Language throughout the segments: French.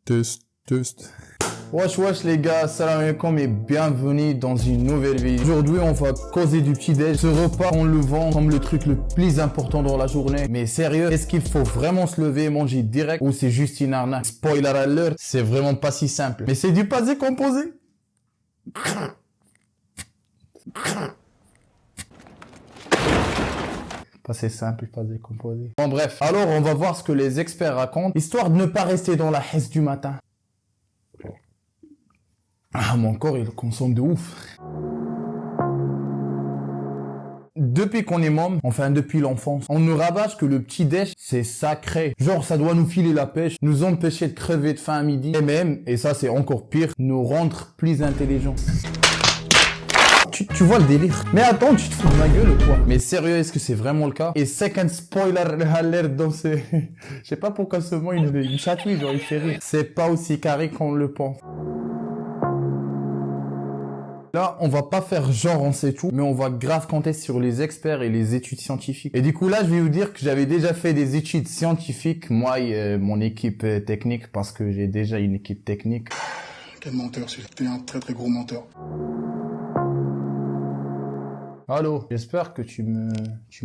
Test. Wesh les gars, salam alaikum et bienvenue dans une nouvelle vidéo. Aujourd'hui on va causer du petit déj. Ce repas on le vend comme le truc le plus important dans la journée. Mais sérieux, est-ce qu'il faut vraiment se lever et manger direct ou c'est juste une arnaque? Spoiler alert, c'est vraiment pas si simple. Mais c'est du pâté composé. Pas c'est simple, pas décomposé. Bon bref, alors on va voir ce que les experts racontent, histoire de ne pas rester dans la hesse du matin. Ah, mon corps, il consomme de ouf. Depuis qu'on est môme, enfin depuis l'enfance, on nous rabâche que le petit déj, c'est sacré. Genre, ça doit nous filer la pêche, nous empêcher de crever de faim à midi, et même, et ça c'est encore pire, nous rendre plus intelligents. Tu vois le délire. Mais attends, tu te fous de ma gueule ou quoi? Mais sérieux, est-ce que c'est vraiment le cas? Et second spoiler alert dans ces... Je sais pas pourquoi ce mot, il chatouille, genre il fait rire. C'est pas aussi carré qu'on le pense. Là, on va pas faire genre on sait tout, mais on va grave compter sur les experts et les études scientifiques. Et du coup, là, je vais vous dire que j'avais déjà fait des études scientifiques, moi et mon équipe technique, parce que j'ai déjà une équipe technique. Quel menteur, c'était un très très gros menteur. Allô, j'espère que tu me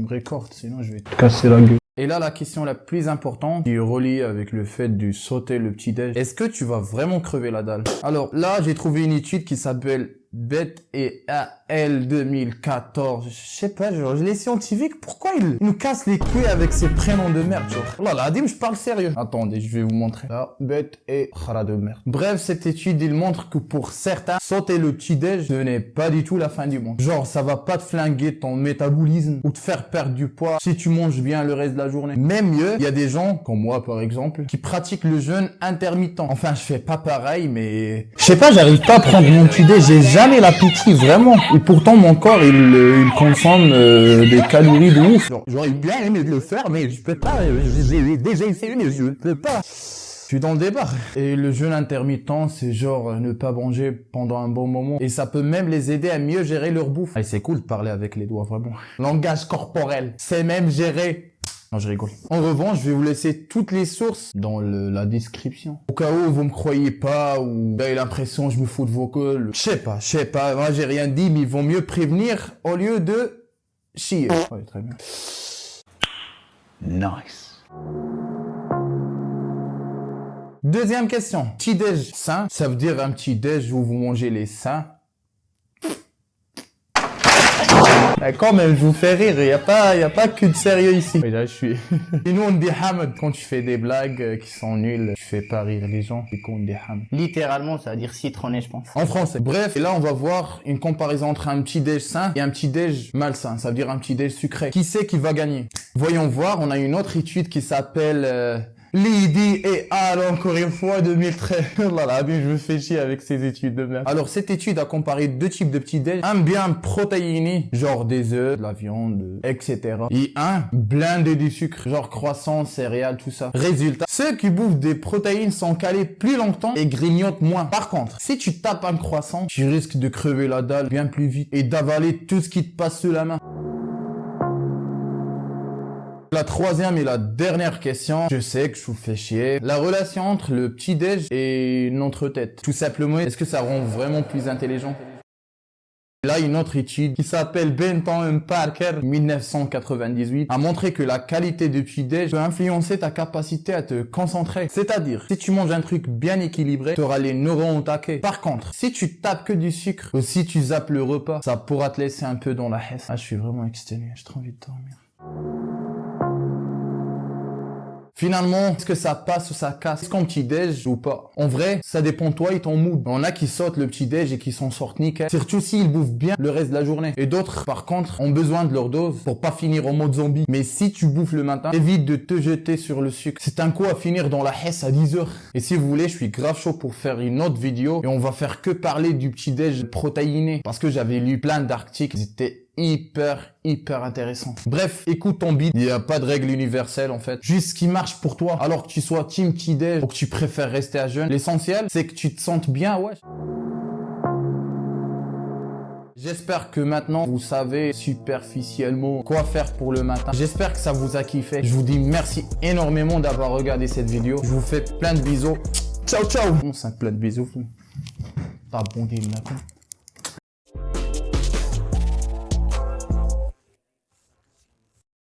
récordes, sinon je vais te casser la gueule. Et là, la question la plus importante, qui est reliée avec le fait de sauter le petit déj, est-ce que tu vas vraiment crever la dalle? Alors là, j'ai trouvé une étude qui s'appelle Bet et AL 2014. Je sais pas, genre, les scientifiques, pourquoi ils nous cassent les couilles avec ces prénoms de merde, genre? Oh là, Adim, je parle sérieux. Attendez, je vais vous montrer. Là, Bet et Khara de merde. Bref, cette étude, il montre que pour certains, sauter le petit déj, ce n'est pas du tout la fin du monde. Genre, ça va pas te flinguer ton métabolisme ou te faire perdre du poids si tu manges bien le reste de la journée. Même mieux, il y a des gens, comme moi par exemple, qui pratiquent le jeûne intermittent. Enfin, je fais pas pareil, mais... Je sais pas, j'arrive pas à prendre mon petit déj, j'ai jamais l'appétit, vraiment. Et pourtant, mon corps, il consomme des calories de ouf. J'aurais bien aimé le faire, mais je peux pas. J'ai déjà essayé, mais je peux pas. Je suis dans le débat. Et le jeûne intermittent, c'est genre ne pas manger pendant un bon moment. Et ça peut même les aider à mieux gérer leur bouffe. Et c'est cool de parler avec les doigts, vraiment. Langage corporel. C'est même gérer... Non, je rigole. En revanche, je vais vous laisser toutes les sources dans la description. Au cas où vous me croyez pas ou vous avez l'impression que je me fous de vos gueules. Je sais pas. Moi, j'ai rien dit, mais ils vont mieux prévenir au lieu de chier. Ouais, très bien. Nice. Deuxième question. Petit déj sain, ça veut dire un petit déj où vous mangez les seins. Quand même, je vous fais rire, y a pas que de sérieux ici. Et là, je suis... Et nous, on dit hamad quand tu fais des blagues qui sont nulles, tu fais pas rire les gens, et qu'on dit hamad. Littéralement, ça veut dire citronné, je pense. En français. Bref, et là, on va voir une comparaison entre un petit déj sain et un petit déj malsain. Ça veut dire un petit déj sucré. Qui c'est qui va gagner? Voyons voir, on a une autre étude qui s'appelle... Lydie et Al, encore une fois, 2013. Là, là, je me fais chier avec ces études de merde. Alors, cette étude a comparé deux types de petits déj. Un bien protéiné, genre des œufs, de la viande, etc. Et un blindé du sucre, genre croissants, céréales, tout ça. Résultat, ceux qui bouffent des protéines sont calés plus longtemps et grignotent moins. Par contre, si tu tapes un croissant, tu risques de crever la dalle bien plus vite et d'avaler tout ce qui te passe sous la main. La troisième et la dernière question, je sais que je vous fais chier. La relation entre le petit déj et notre tête. Tout simplement, est-ce que ça rend vraiment plus intelligent? Là, une autre étude qui s'appelle Benton Parker 1998 a montré que la qualité du petit déj peut influencer ta capacité à te concentrer. C'est-à-dire, si tu manges un truc bien équilibré, tu auras les neurones au taquet. Par contre, si tu tapes que du sucre ou si tu zappes le repas, ça pourra te laisser un peu dans la hesse. Ah, je suis vraiment exténué, j'ai trop envie de dormir. Finalement, est-ce que ça passe ou ça casse? Est-ce qu'on petit déj ou pas? En vrai, ça dépend de toi et ton mood. On a qui sautent le petit déj et qui s'en sortent nickel. Surtout s'ils bouffent bien le reste de la journée. Et d'autres, par contre, ont besoin de leur dose pour pas finir en mode zombie. Mais si tu bouffes le matin, évite de te jeter sur le sucre. C'est un coup à finir dans la hesse à 10h. Et si vous voulez, je suis grave chaud pour faire une autre vidéo. Et on va faire que parler du petit déj protéiné. Parce que j'avais lu plein d'articles. C'était hyper intéressant. Bref, écoute ton beat. Il n'y a pas de règle universelle en fait. Juste ce qui marche pour toi. Alors que tu sois team petit déj ou que tu préfères rester à jeûne. L'essentiel, c'est que tu te sentes bien, ouais. J'espère que maintenant vous savez superficiellement quoi faire pour le matin. J'espère que ça vous a kiffé. Je vous dis merci énormément d'avoir regardé cette vidéo. Je vous fais plein de bisous. ciao ciao. On 5 plat de bisous. T'as bon game là.